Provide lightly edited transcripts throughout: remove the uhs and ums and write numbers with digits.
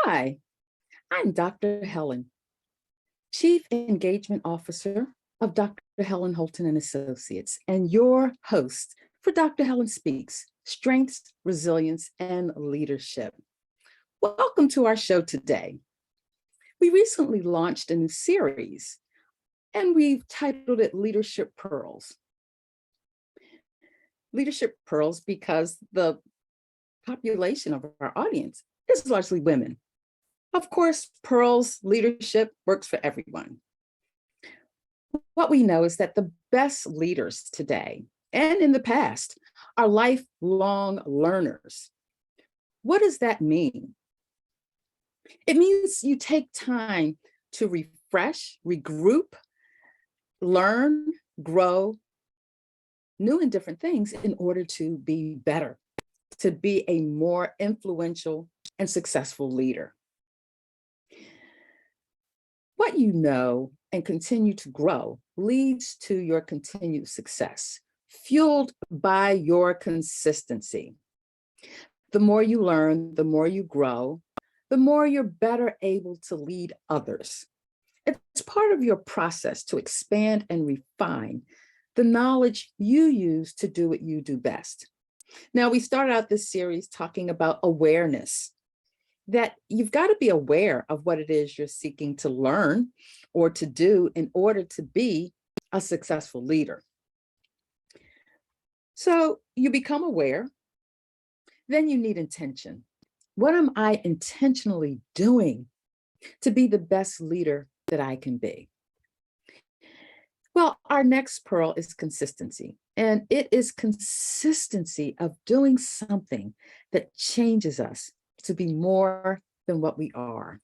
Hi, I'm Dr. Helen, Chief Engagement Officer of Dr. Helen Holton and Associates, and your host for Dr. Helen Speaks, Strengths, Resilience, and Leadership. Welcome to our show today. We recently launched a new series, and we've titled it Leadership Pearls. Leadership Pearls because the population of our audience is largely women. Of course, Pearls leadership works for everyone. What we know is that the best leaders today and in the past are lifelong learners. What does that mean? It means you take time to refresh, regroup, learn, grow new and different things in order to be better, to be a more influential and successful leader. What you know and continue to grow leads to your continued success, fueled by your consistency. The more you learn, the more you grow, the more you're better able to lead others. It's part of your process to expand and refine the knowledge you use to do what you do best. Now, we started out this series talking about awareness, that you've got to be aware of what it is you're seeking to learn or to do in order to be a successful leader. So you become aware, then you need intention. What am I intentionally doing to be the best leader that I can be? Well, our next pearl is consistency, and it is consistency of doing something that changes us to be more than what we are.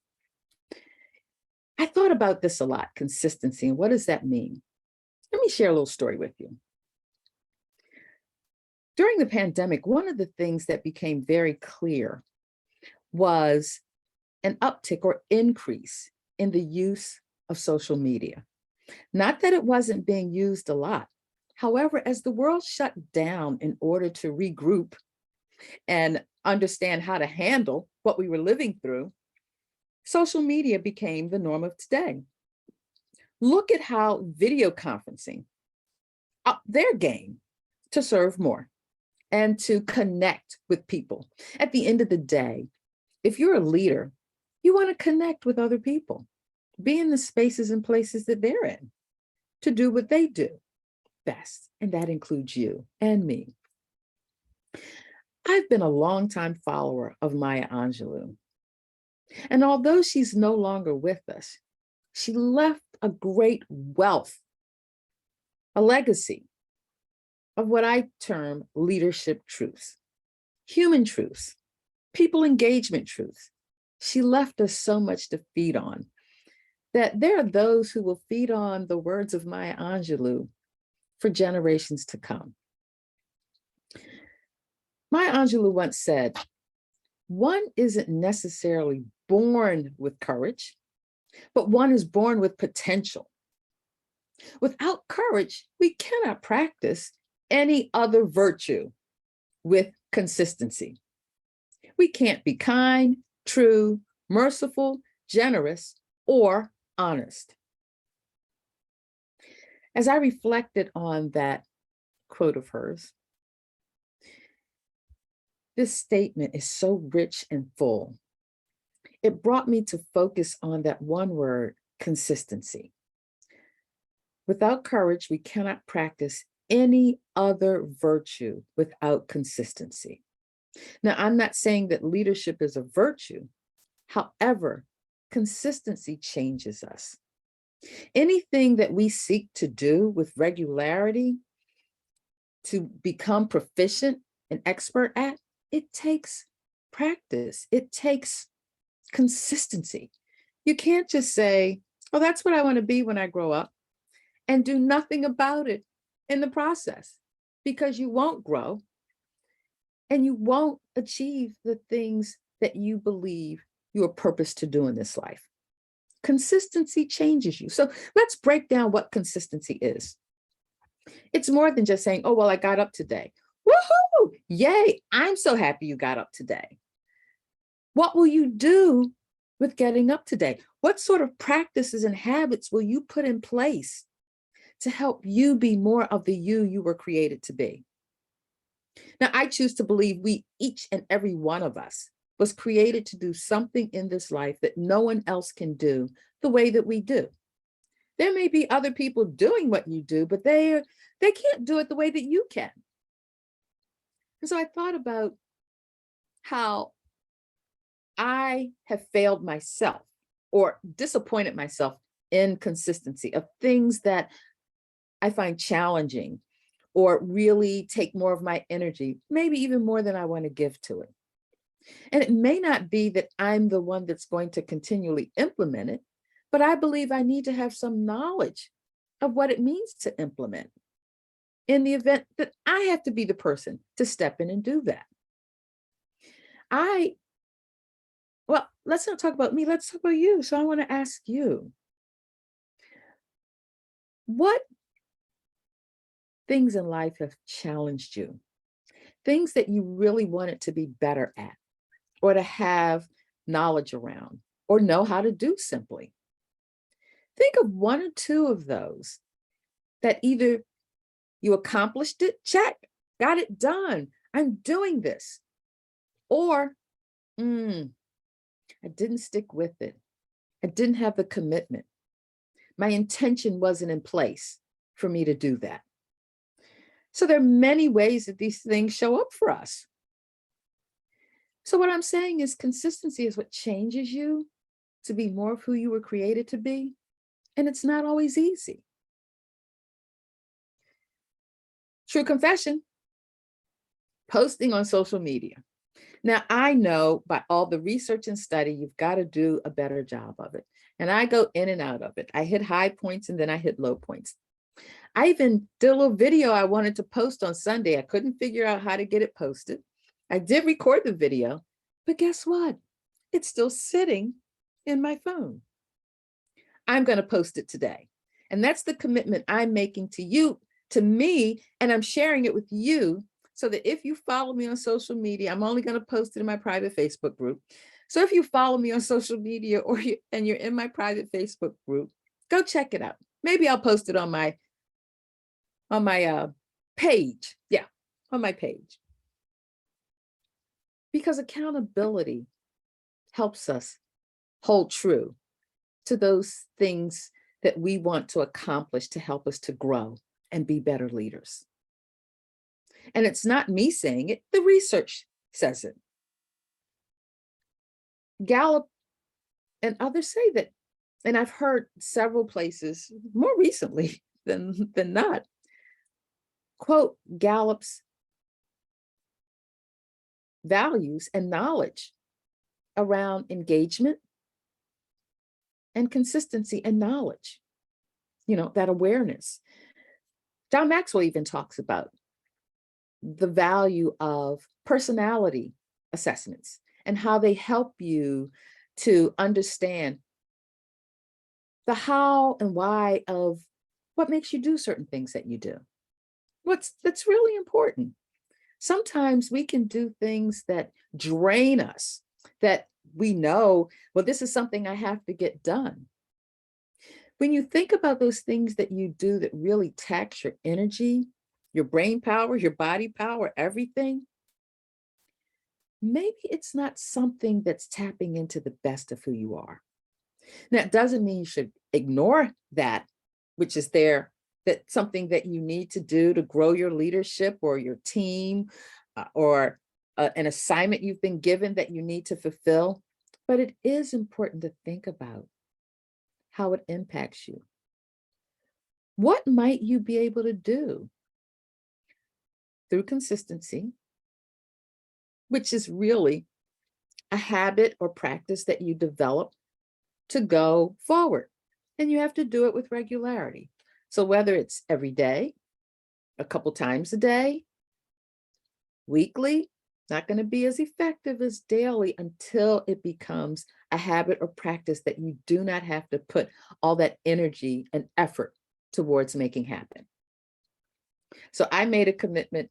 I thought about this a lot, consistency, and what does that mean? Let me share a little story with you. During the pandemic, one of the things that became very clear was an uptick or increase in the use of social media. Not that it wasn't being used a lot. However, as the world shut down in order to regroup and understand how to handle what we were living through, social media became the norm of today. Look at how video conferencing upped their game to serve more and to connect with people. At the end of the day, if you're a leader, you want to connect with other people, be in the spaces and places that they're in, to do what they do best. And that includes you and me. I've been a longtime follower of Maya Angelou. And although she's no longer with us, she left a great wealth, a legacy of what I term leadership truths, human truths, people engagement truths. She left us so much to feed on that there are those who will feed on the words of Maya Angelou for generations to come. Maya Angelou once said, "One isn't necessarily born with courage, but one is born with potential. Without courage, we cannot practice any other virtue with consistency. We can't be kind, true, merciful, generous, or honest." As I reflected on that quote of hers, this statement is so rich and full. It brought me to focus on that one word, consistency. Without courage, we cannot practice any other virtue without consistency. Now, I'm not saying that leadership is a virtue. However, consistency changes us. Anything that we seek to do with regularity, to become proficient and expert at, it takes practice. It takes consistency. You can't just say, "Oh, that's what I want to be when I grow up," and do nothing about it in the process, because you won't grow and you won't achieve the things that you believe you are purposed to do in this life. Consistency changes you. So let's break down what consistency is. It's more than just saying, "Oh, well, I got up today. Woohoo! Yay! I'm so happy you got up today." What will you do with getting up today? What sort of practices and habits will you put in place to help you be more of the you were created to be? Now, I choose to believe each and every one of us, was created to do something in this life that no one else can do the way that we do. There may be other people doing what you do, but they can't do it the way that you can. And so I thought about how I have failed myself or disappointed myself in consistency of things that I find challenging or really take more of my energy, maybe even more than I want to give to it. And it may not be that I'm the one that's going to continually implement it, but I believe I need to have some knowledge of what it means to implement in the event that I have to be the person to step in and do that. Well, let's not talk about me, let's talk about you. So I want to ask you, what things in life have challenged you? Things that you really wanted to be better at, or to have knowledge around, or know how to do simply. Think of one or two of those that either you accomplished it, check, got it done, I'm doing this, or I didn't stick with it. I didn't have the commitment. My intention wasn't in place for me to do that. So there are many ways that these things show up for us. So what I'm saying is consistency is what changes you to be more of who you were created to be. And it's not always easy. True confession, posting on social media. Now, I know by all the research and study, you've got to do a better job of it. And I go in and out of it. I hit high points and then I hit low points. I even did a little video I wanted to post on Sunday. I couldn't figure out how to get it posted. I did record the video, but guess what? It's still sitting in my phone. I'm going to post it today. And that's the commitment I'm making to you, to me, and I'm sharing it with you so that if you follow me on social media, I'm only going to post it in my private Facebook group. So if you follow me on social media and you're in my private Facebook group, go check it out. Maybe I'll post it on my page. Yeah, on my page. Because accountability helps us hold true to those things that we want to accomplish to help us to grow and be better leaders. And it's not me saying it, the research says it. Gallup and others say that, and I've heard several places more recently than not, quote Gallup's values and knowledge around engagement and consistency and knowledge, that awareness. John Maxwell even talks about the value of personality assessments and how they help you to understand the how and why of what makes you do certain things that you do. That's really important. Sometimes we can do things that drain us, that we know, well, this is something I have to get done. When you think about those things that you do that really tax your energy, your brain power, your body power, everything, maybe it's not something that's tapping into the best of who you are. Now, it doesn't mean you should ignore that, which is that's something that you need to do to grow your leadership or your team or an assignment you've been given that you need to fulfill. But it is important to think about how it impacts you. What might you be able to do through consistency, which is really a habit or practice that you develop to go forward? And you have to do it with regularity. So whether it's every day, a couple times a day, weekly, not going to be as effective as daily until it becomes a habit or practice that you do not have to put all that energy and effort towards making happen. So I made a commitment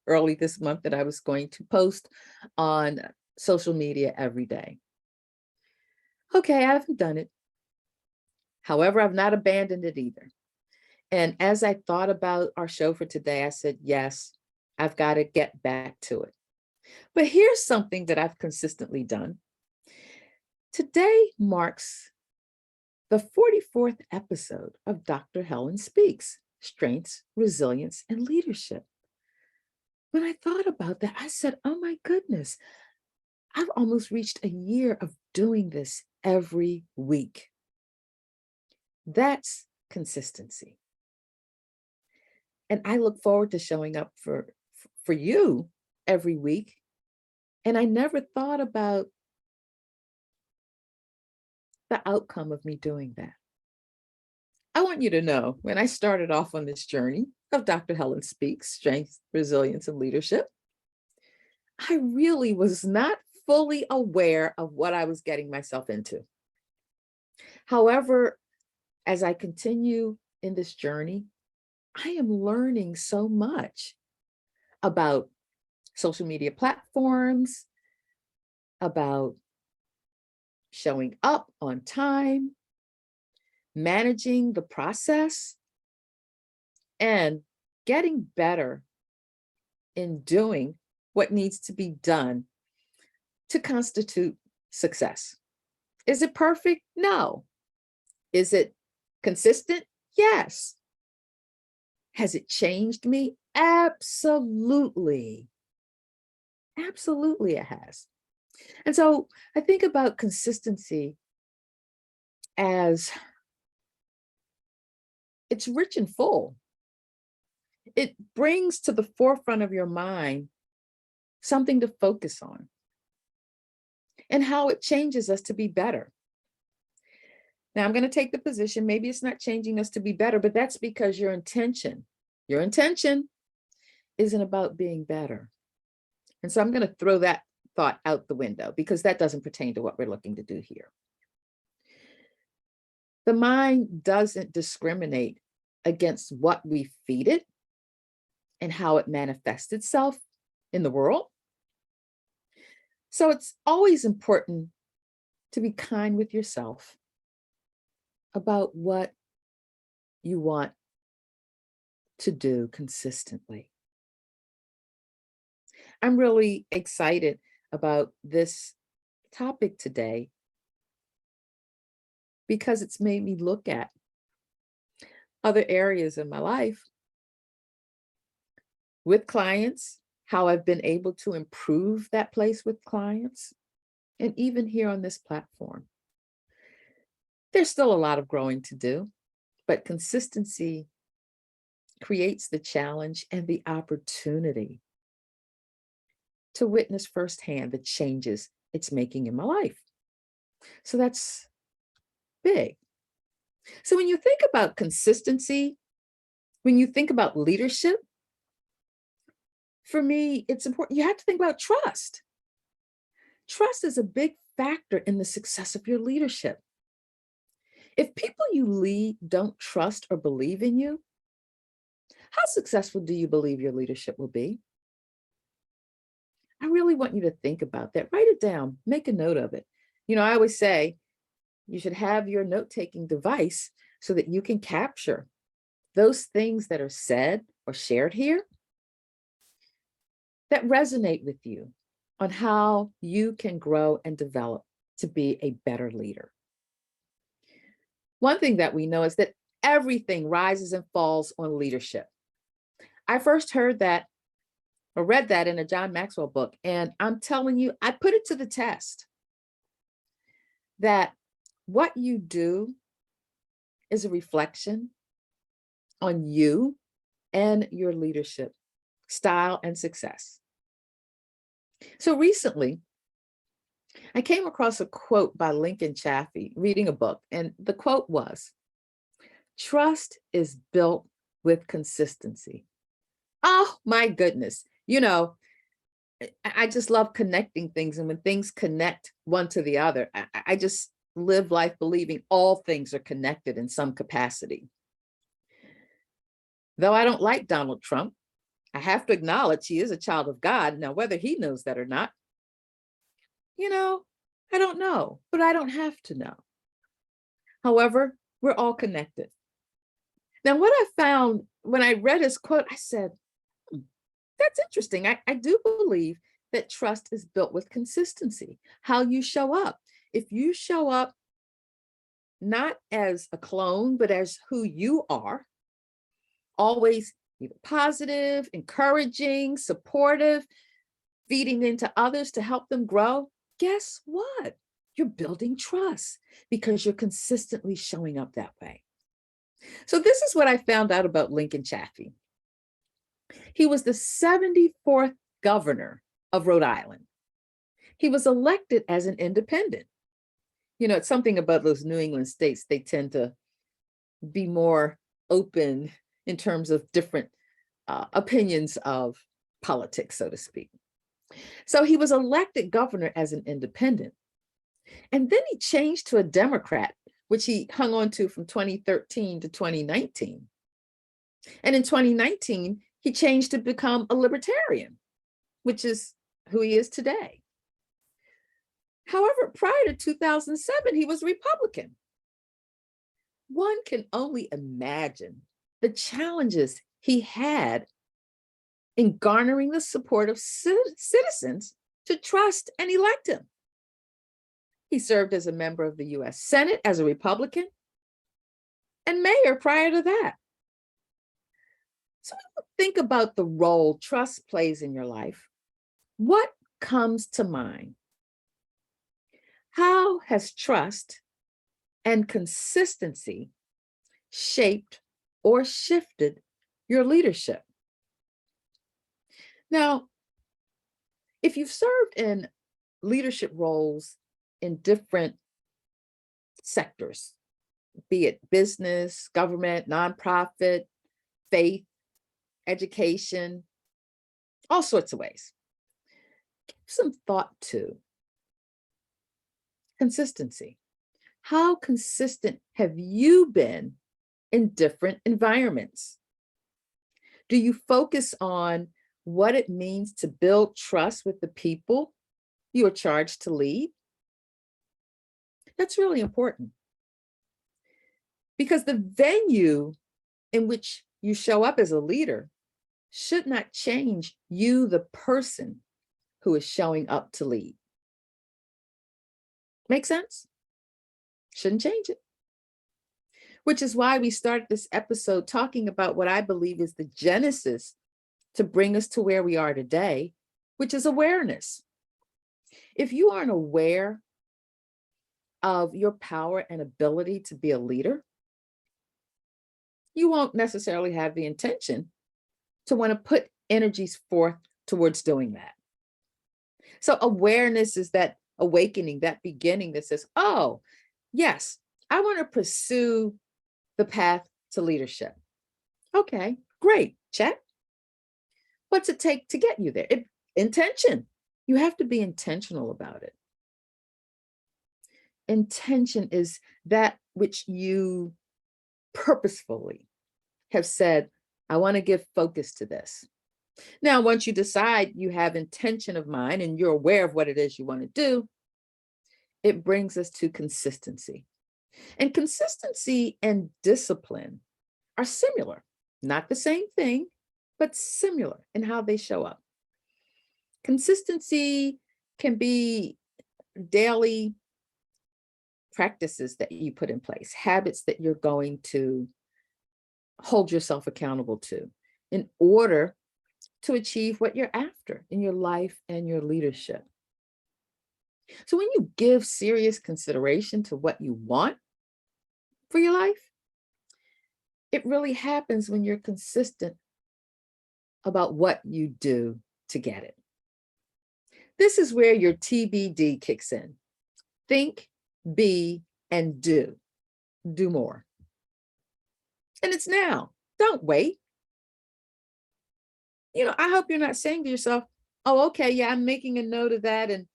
early this month that I was going to post on social media every day. Okay, I haven't done it. However, I've not abandoned it either. And as I thought about our show for today, I said, yes, I've got to get back to it. But here's something that I've consistently done. Today marks the 44th episode of Dr. Helen Speaks, Strengths, Resilience, and Leadership. When I thought about that, I said, oh my goodness, I've almost reached a year of doing this every week. That's consistency. And I look forward to showing up for you every week. And I never thought about the outcome of me doing that. I want you to know when I started off on this journey of Dr. Helen Speaks, Strength, Resilience, and Leadership, I really was not fully aware of what I was getting myself into. However, as I continue in this journey, I am learning so much about social media platforms, about showing up on time, managing the process, and getting better in doing what needs to be done to constitute success. Is it perfect? No. Is it consistent? Yes. Has it changed me? Absolutely. Absolutely, it has. And so I think about consistency as it's rich and full. It brings to the forefront of your mind something to focus on and how it changes us to be better. Now, I'm going to take the position, maybe it's not changing us to be better, but that's because your intention isn't about being better. And so I'm going to throw that thought out the window because that doesn't pertain to what we're looking to do here. The mind doesn't discriminate against what we feed it and how it manifests itself in the world. So it's always important to be kind with yourself about what you want to do consistently. I'm really excited about this topic today because it's made me look at other areas in my life with clients, how I've been able to improve that place with clients, and even here on this platform. There's still a lot of growing to do, but consistency creates the challenge and the opportunity to witness firsthand the changes it's making in my life. So that's big. So when you think about consistency, when you think about leadership, for me, it's important. You have to think about trust. Trust is a big factor in the success of your leadership. If people you lead don't trust or believe in you, how successful do you believe your leadership will be? I really want you to think about that. Write it down, make a note of it. You know, I always say you should have your note-taking device so that you can capture those things that are said or shared here that resonate with you on how you can grow and develop to be a better leader. One thing that we know is that everything rises and falls on leadership. I first heard that or read that in a John Maxwell book, and I'm telling you, I put it to the test that what you do is a reflection on you and your leadership style and success. So recently, I came across a quote by Lincoln Chaffee reading a book, and the quote was, "Trust is built with consistency." Oh my goodness. You know, I just love connecting things. And when things connect one to the other, I just live life believing all things are connected in some capacity. Though I don't like Donald Trump, I have to acknowledge he is a child of God. Now, whether he knows that or not, you know, I don't know, but I don't have to know. However, we're all connected. Now, what I found when I read his quote, I said, "Hmm, that's interesting. I do believe that trust is built with consistency, how you show up. If you show up not as a clone, but as who you are, always either positive, encouraging, supportive, feeding into others to help them grow, guess what? You're building trust because you're consistently showing up that way. So, this is what I found out about Lincoln Chafee. He was the 74th governor of Rhode Island. He was elected as an independent. It's something about those New England states, they tend to be more open in terms of different opinions of politics, so to speak. So he was elected governor as an independent. And then he changed to a Democrat, which he hung on to from 2013 to 2019. And in 2019, he changed to become a libertarian, which is who he is today. However, prior to 2007, he was Republican. One can only imagine the challenges he had in garnering the support of citizens to trust and elect him. He served as a member of the US Senate as a Republican and mayor prior to that. So when you think about the role trust plays in your life, what comes to mind? How has trust and consistency shaped or shifted your leadership? Now, if you've served in leadership roles in different sectors, be it business, government, nonprofit, faith, education, all sorts of ways, give some thought to consistency. How consistent have you been in different environments? Do you focus on what it means to build trust with the people you are charged to lead? That's really important because the venue in which you show up as a leader should not change you, the person who is showing up to lead. Make sense? Shouldn't change it. Which is why we started this episode talking about what I believe is the genesis to bring us to where we are today, which is awareness. If you aren't aware of your power and ability to be a leader, you won't necessarily have the intention to want to put energies forth towards doing that. So awareness is that awakening, that beginning that says, oh, yes, I want to pursue the path to leadership. Okay, great, check. What's it take to get you there? Intention. You have to be intentional about it. Intention is that which you purposefully have said, I want to give focus to this. Now, once you decide you have intention of mind and you're aware of what it is you want to do, it brings us to consistency. And consistency and discipline are similar, not the same thing, but similar in how they show up. Consistency can be daily practices that you put in place, habits that you're going to hold yourself accountable to in order to achieve what you're after in your life and your leadership. So when you give serious consideration to what you want for your life, it really happens when you're consistent about what you do to get it. This is where your TBD kicks in. Think, be, and do. Do more. And it's now. Don't wait. I hope you're not saying to yourself, oh, okay, yeah, I'm making a note of that. And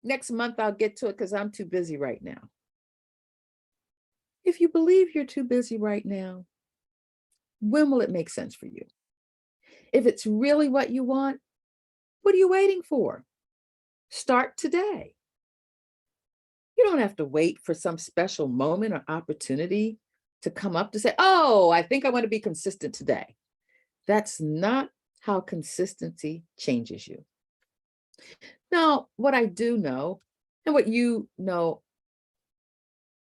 next month I'll get to it because I'm too busy right now. If you believe you're too busy right now, when will it make sense for you? If it's really what you want, what are you waiting for? Start today. You don't have to wait for some special moment or opportunity to come up to say, oh, I think I want to be consistent today. That's not how consistency changes you. Now, what I do know, and what you know,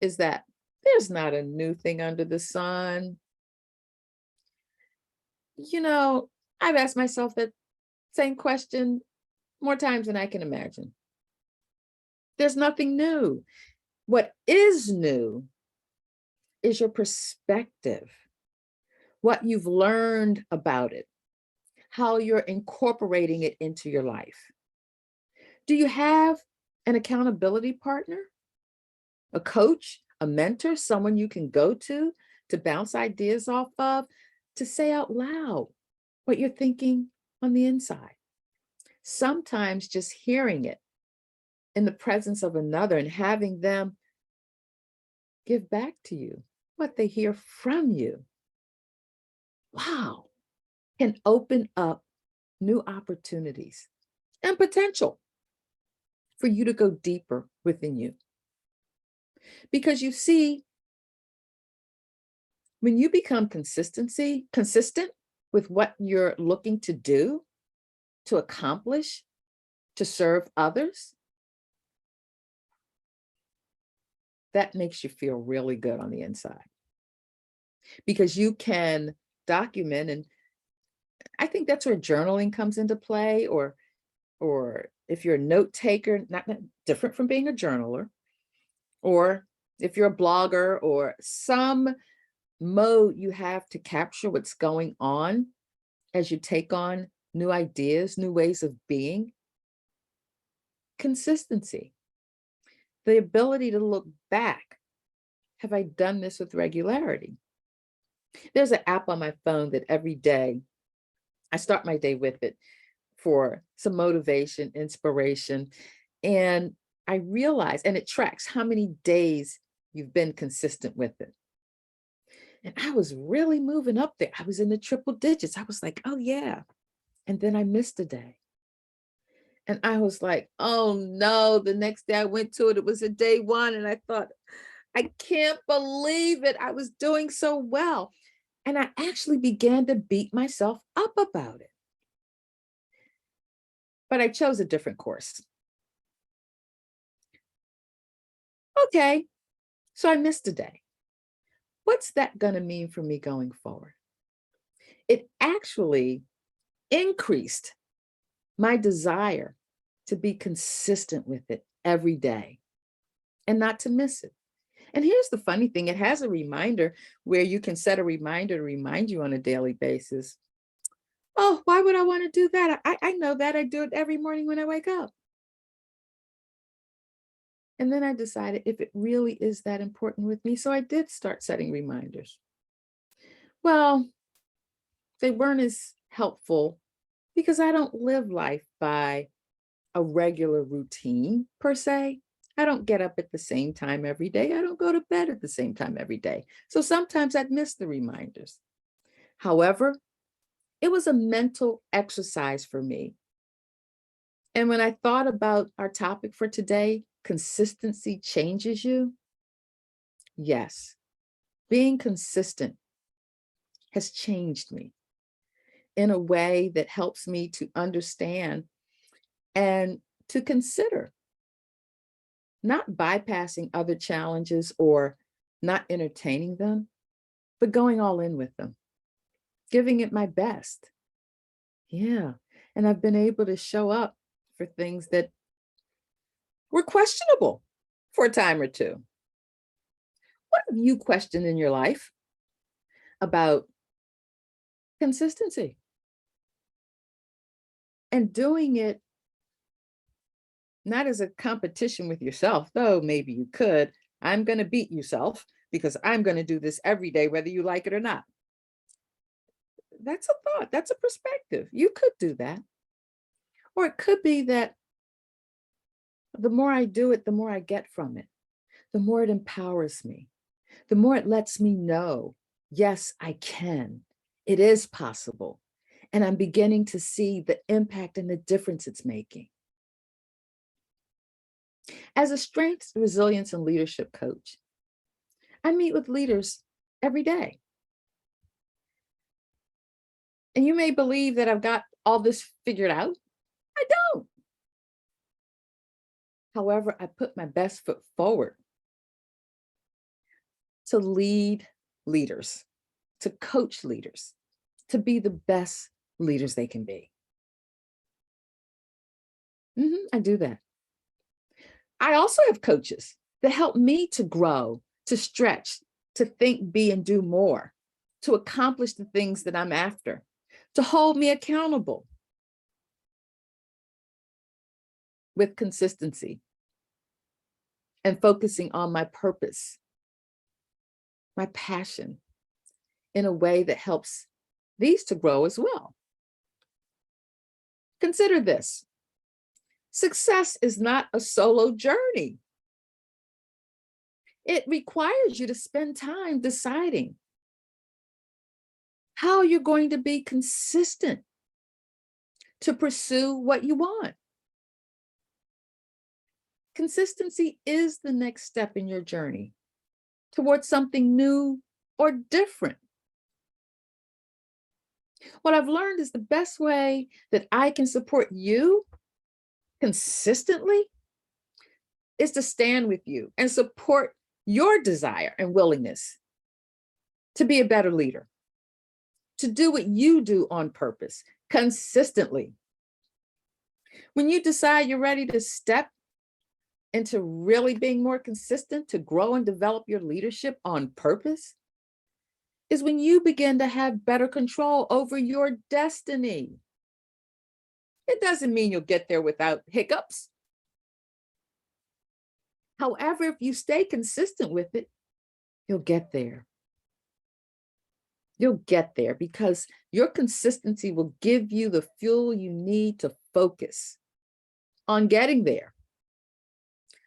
is that there's not a new thing under the sun. I've asked myself that same question more times than I can imagine. There's nothing new. What is new is your perspective, what you've learned about it, how you're incorporating it into your life. Do you have an accountability partner, a coach, a mentor, someone you can go to bounce ideas off of, to say out loud what you're thinking on the inside? Sometimes just hearing it in the presence of another and having them give back to you what they hear from you, wow, can open up new opportunities and potential for you to go deeper within you. Because you see, when you become consistent with what you're looking to do, to accomplish, to serve others, that makes you feel really good on the inside, because you can document. And I think that's where journaling comes into play, or if you're a note taker, not different from being a journaler, or if you're a blogger, or some mode you have to capture what's going on as you take on new ideas, new ways of being. Consistency, the ability to look back. Have I done this with regularity? There's an app on my phone that every day I start my day with it for some motivation, inspiration. And I realize, and it tracks how many days you've been consistent with it. And I was really moving up there. I was in the triple digits. I was like, oh yeah. And then I missed a day. And I was like, oh no, the next day I went to it, it was a day one. And I thought, I can't believe it. I was doing so well. And I actually began to beat myself up about it. But I chose a different course. Okay, so I missed a day. What's that going to mean for me going forward? It actually increased my desire to be consistent with it every day and not to miss it. And here's the funny thing, it has a reminder where you can set a reminder to remind you on a daily basis. Oh, why would I want to do that? I know that. I do it every morning when I wake up. And then I decided if it really is that important with me. So I did start setting reminders. Well, they weren't as helpful because I don't live life by a regular routine per se. I don't get up at the same time every day. I don't go to bed at the same time every day. So sometimes I'd miss the reminders. However, it was a mental exercise for me. And when I thought about our topic for today, consistency changes you. Yes, being consistent has changed me in a way that helps me to understand and to consider not bypassing other challenges or not entertaining them, but going all in with them, giving it my best. Yeah. And I've been able to show up for things that were questionable for a time or two. What have you questioned in your life about consistency? And doing it not as a competition with yourself, though maybe you could. I'm going to beat yourself because I'm going to do this every day, whether you like it or not. That's a thought. That's a perspective. You could do that. Or it could be that the more I do it, the more I get from it, the more it empowers me, the more it lets me know, yes, I can. It is possible. And I'm beginning to see the impact and the difference it's making. As a strengths, resilience, and leadership coach, I meet with leaders every day. And you may believe that I've got all this figured out. I don't. However, I put my best foot forward to lead leaders, to coach leaders, to be the best leaders they can be. I do that. I also have coaches that help me to grow, to stretch, to think, be, and do more, to accomplish the things that I'm after, to hold me accountable with consistency and focusing on my purpose, my passion, in a way that helps these to grow as well. Consider this. Success is not a solo journey. It requires you to spend time deciding how you're going to be consistent to pursue what you want. Consistency is the next step in your journey towards something new or different. What I've learned is the best way that I can support you consistently is to stand with you and support your desire and willingness to be a better leader, to do what you do on purpose consistently. When you decide you're ready to step into really being more consistent to grow and develop your leadership on purpose, is when you begin to have better control over your destiny. It doesn't mean you'll get there without hiccups. However, if you stay consistent with it, you'll get there. You'll get there because your consistency will give you the fuel you need to focus on getting there.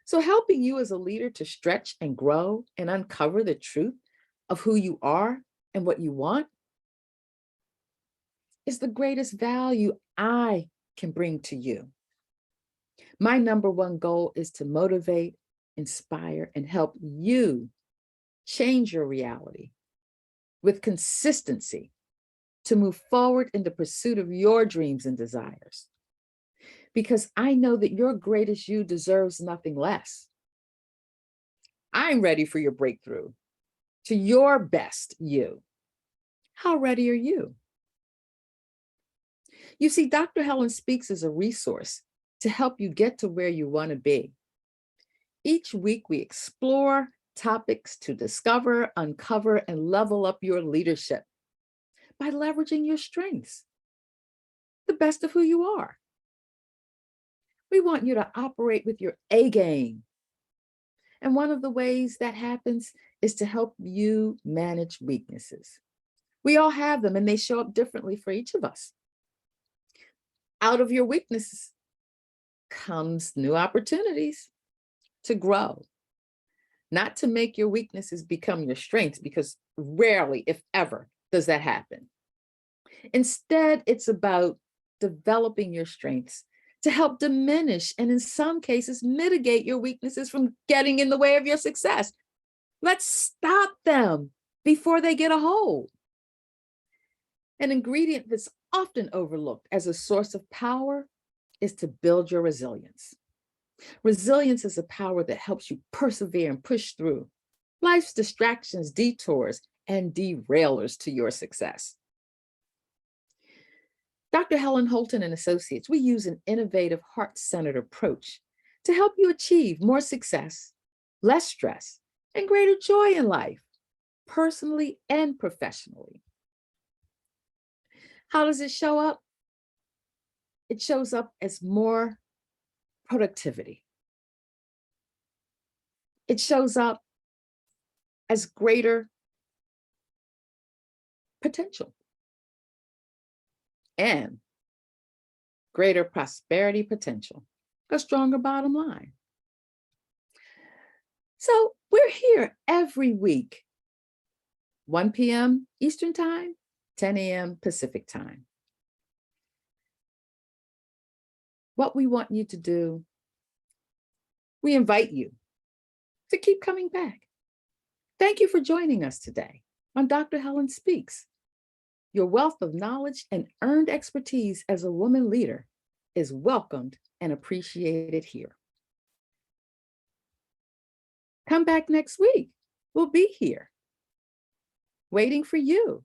So helping you as a leader to stretch and grow and uncover the truth of who you are and what you want is the greatest value I can bring to you. My number one goal is to motivate, inspire, and help you change your reality with consistency to move forward in the pursuit of your dreams and desires. Because I know that your greatest you deserves nothing less. I'm ready for your breakthrough to your best you. How ready are you? You see, Dr. Helen Speaks is a resource to help you get to where you want to be. Each week, we explore topics to discover, uncover, and level up your leadership by leveraging your strengths, the best of who you are. We want you to operate with your A game. And one of the ways that happens is to help you manage weaknesses. We all have them, and they show up differently for each of us. Out of your weaknesses comes new opportunities to grow, not to make your weaknesses become your strengths, because rarely, if ever, does that happen. Instead, it's about developing your strengths to help diminish and, in some cases, mitigate your weaknesses from getting in the way of your success. Let's stop them before they get a hold. An ingredient that's often overlooked as a source of power is to build your resilience. Resilience is a power that helps you persevere and push through life's distractions, detours, and derailers to your success. Dr. Helen Holton and Associates, we use an innovative, heart-centered approach to help you achieve more success, less stress, and greater joy in life, personally and professionally. How does it show up? It shows up as more productivity. It shows up as greater potential and greater prosperity potential, a stronger bottom line. So we're here every week, 1 p.m. Eastern Time, 10 a.m. Pacific Time. What we want you to do We invite you to keep coming back. Thank you for joining us today on Dr. Helen Speaks. Your wealth of knowledge and earned expertise as a woman leader is welcomed and appreciated here. Come back next week. We'll be here waiting for you